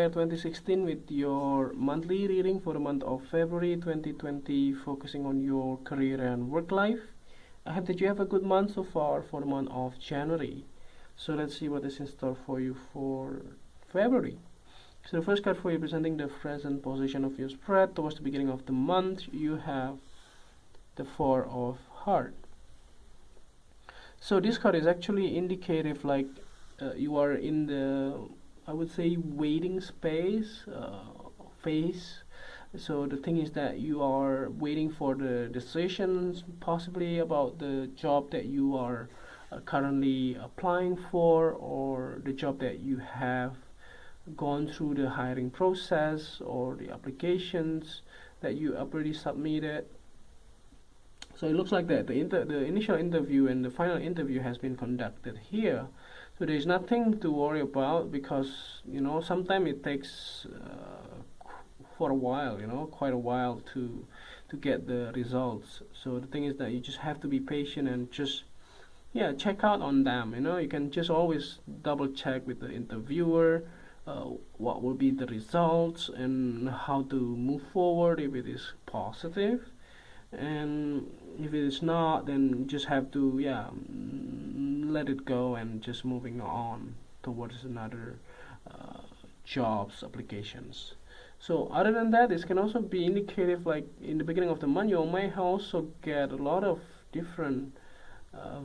Fire 2016 with your monthly reading for the month of February 2020, focusing on your career and work life. I hope that you have a good month so far for the month of January. So let's see what is in store for you for February. So the first card for you, presenting the present position of your spread towards the beginning of the month, you have the Four of Hearts. So this card is actually indicative, like you are in the, I would say, waiting phase. So the thing is that you are waiting for the decisions, possibly about the job that you are currently applying for, or the job that you have gone through the hiring process, or the applications that you already submitted. So it looks like that the initial interview and the final interview has been conducted here. So there's nothing to worry about, because sometimes it takes for a while, quite a while to get the results. So the thing is that you just have to be patient and just check out on them. You can just always double check with the interviewer what will be the results and how to move forward if it is positive. And if it is not, then you just have to let it go and just moving on towards another jobs applications. So other than that, this can also be indicative, like in the beginning of the month you might also get a lot of different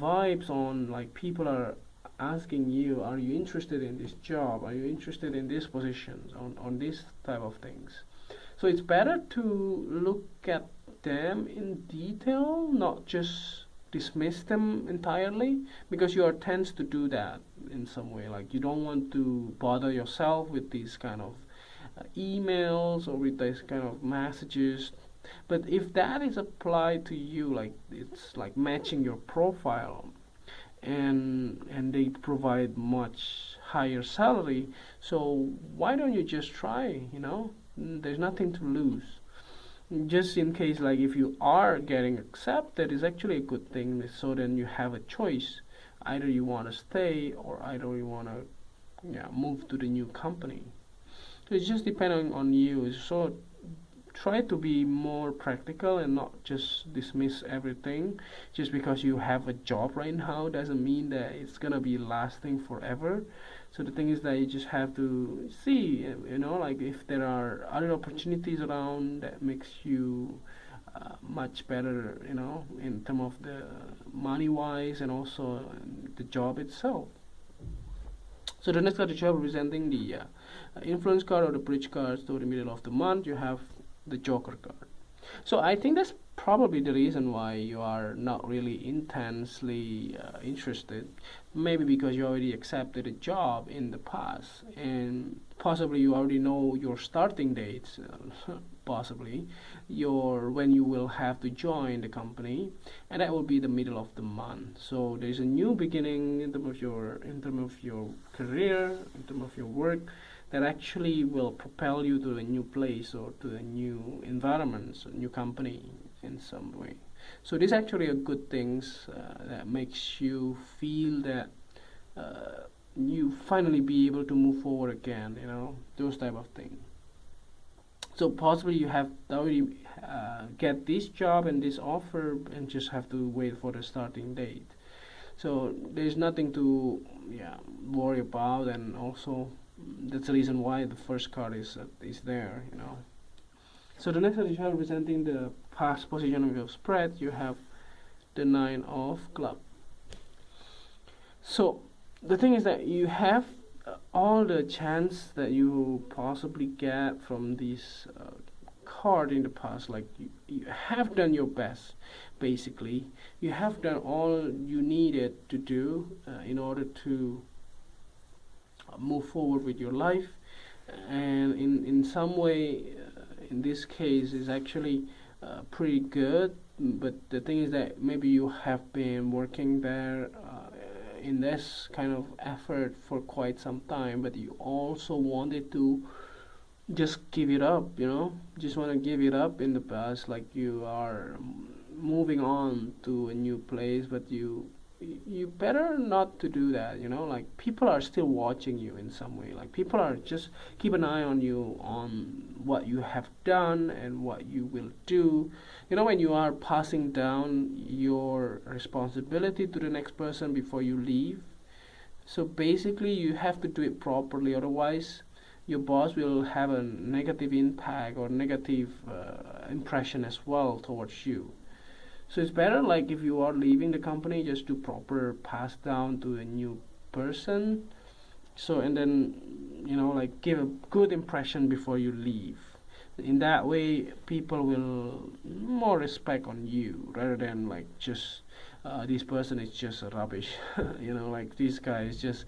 vibes on, like, people are asking you, are you interested in this job, are you interested in this positions, on this type of things. So it's better to look at them in detail, not just dismiss them entirely, because you are tends to do that in some way. Like, you don't want to bother yourself with these kind of emails or with these kind of messages. But if that is applied to you, like it's like matching your profile, and they provide much higher salary, so why don't you just try? There's nothing to lose. Just in case, like, if you are getting accepted, is actually a good thing. So then you have a choice: either you want to stay, or either you want to move to the new company. So it's just depending on you. So try to be more practical and not just dismiss everything. Just because you have a job right now doesn't mean that it's gonna be lasting forever. So the thing is that you just have to see, like, if there are other opportunities around that makes you much better, in terms of the money wise and also the job itself. So the next card is representing the influence card or the bridge cards to the middle of the month. You have the Joker card. So I think that's probably the reason why you are not really intensely interested. Maybe because you already accepted a job in the past, and possibly you already know your starting dates, possibly when you will have to join the company, and that will be the middle of the month. So there's a new beginning in terms of your career, in terms of your work, that actually will propel you to a new place or to a new environment, so a new company in some way. So this is actually a good things that makes you feel that you finally be able to move forward again, those type of things. So possibly you have already get this job and this offer and just have to wait for the starting date. So there's nothing to worry about, and also that's the reason why the first card is there. So the next card is representing the past position of your spread. You have the Nine of Clubs. So the thing is that you have all the chance that you possibly get from this card in the past. Like, you have done your best. Basically, you have done all you needed to do in order to move forward with your life, and in some way, in this case, is actually pretty good. But the thing is that maybe you have been working there in this kind of effort for quite some time, but you also wanted to just give it up, just want to give it up in the past. Like, you are moving on to a new place, but you you better not to do that. Like people are still watching you in some way. Like people are just keep an eye on you, on what you have done and what you will do. When you are passing down your responsibility to the next person before you leave, so basically you have to do it properly, otherwise your boss will have a negative impact or negative impression as well towards you. So it's better, like if you are leaving the company, just do proper pass down to a new person. So and then like give a good impression before you leave. In that way, people will more respect on you rather than like just this person is just rubbish. Like this guy is just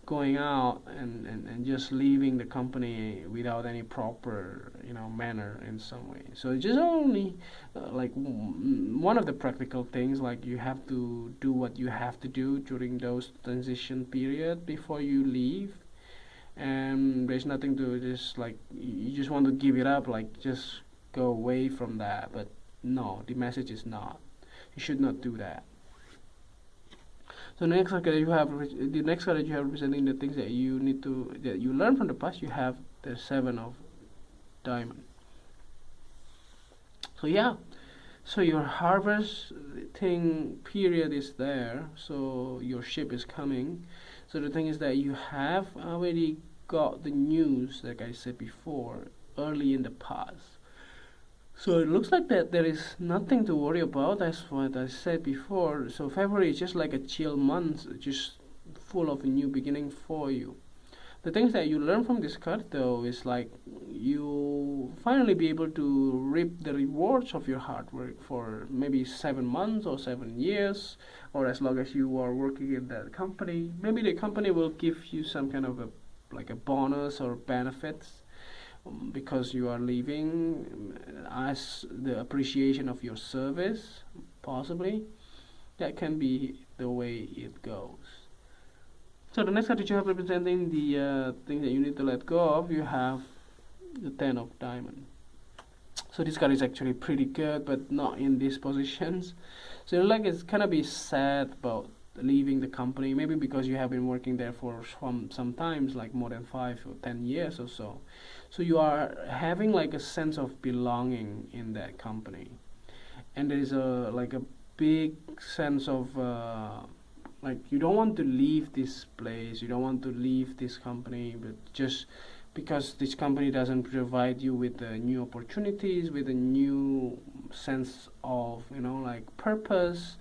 going out and just leaving the company without any proper manner in some way. So just only like one of the practical things, like you have to do what you have to do during those transition period before you leave, and there's nothing to just like you just want to give it up, like just go away from that. But no, the message is not, you should not do that. So the next card that you have, representing the things that you learn from the past. You have the Seven of Diamond. So yeah, so your harvesting period is there. So your ship is coming. So the thing is that you have already got the news, like I said before, early in the past. So it looks like that there is nothing to worry about. That's what I said before. So February is just like a chill month, just full of a new beginning for you. The things that you learn from this card, though, is like you finally be able to reap the rewards of your hard work for maybe 7 months or 7 years, or as long as you are working in that company. Maybe the company will give you some kind of a bonus or benefits because you are leaving, as the appreciation of your service, possibly. That can be the way it goes. So the next card that you have representing the thing that you need to let go of, you have the Ten of Diamond. So this card is actually pretty good, but not in these positions. So like it's kind of be sad about leaving the company, maybe because you have been working there for sometimes like more than 5 or 10 years or so. So you are having like a sense of belonging in that company, and there is a big sense of like you don't want to leave this place, you don't want to leave this company, but just because this company doesn't provide you with new opportunities, with a new sense of like purpose,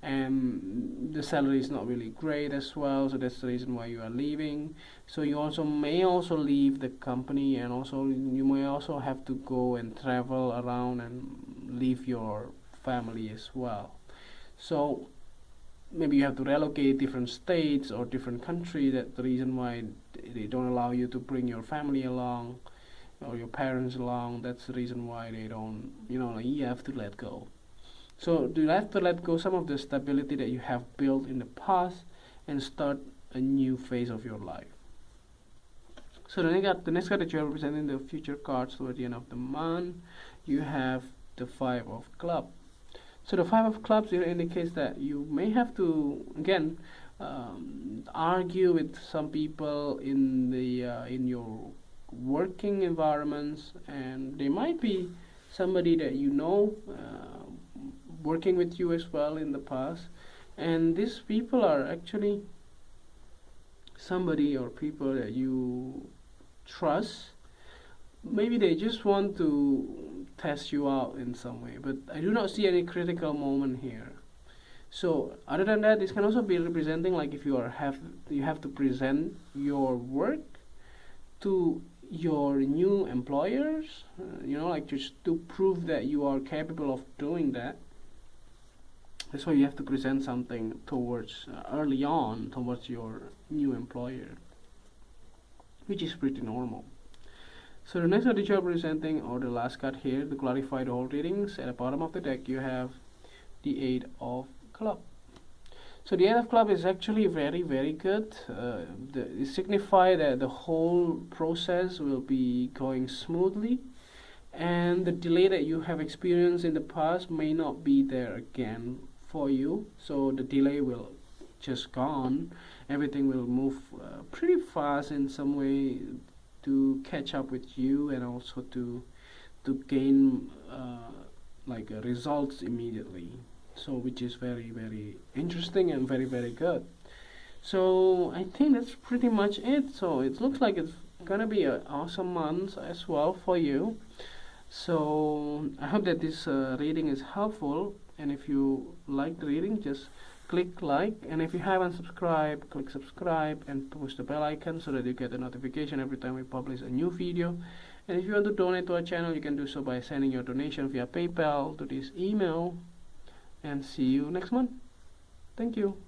and the salary is not really great as well. So that's the reason why you are leaving. So you may also leave the company, and also you may also have to go and travel around and leave your family as well. So maybe you have to relocate different states or different country. That's the reason why they don't allow you to bring your family along or your parents along. That's the reason why they don't, like you have to let go. So you have to let go some of the stability that you have built in the past and start a new phase of your life. So the next card that you are representing the future cards toward the end of the month, you have the Five of Clubs. So the Five of Clubs indicates that you may have to again argue with some people in in your working environments, and they might be somebody that working with you as well in the past, and these people are actually somebody or people that you trust. Maybe they just want to test you out in some way, but I do not see any critical moment here. So other than that, this can also be representing like if you have to present your work to your new employers, like just to prove that you are capable of doing that. That's why you have to present something towards early on towards your new employer, which is pretty normal. So the next card that you are presenting, or the last card here, to clarify the whole readings, at the bottom of the deck you have the Eight of Clubs. So the Eight of Clubs is actually very, very good. It signifies that the whole process will be going smoothly, and the delay that you have experienced in the past may not be there again for you. So the delay will just gone. Everything will move pretty fast in some way to catch up with you, and also to gain results immediately. So which is very very interesting and very very good. So I think that's pretty much it. So it looks like it's gonna be an awesome month as well for you. So I hope that this reading is helpful, and if you like the reading, just click like, and if you haven't subscribed, click subscribe and push the bell icon so that you get a notification every time we publish a new video. And if you want to donate to our channel, you can do so by sending your donation via PayPal to this email. And see you next month. Thank you.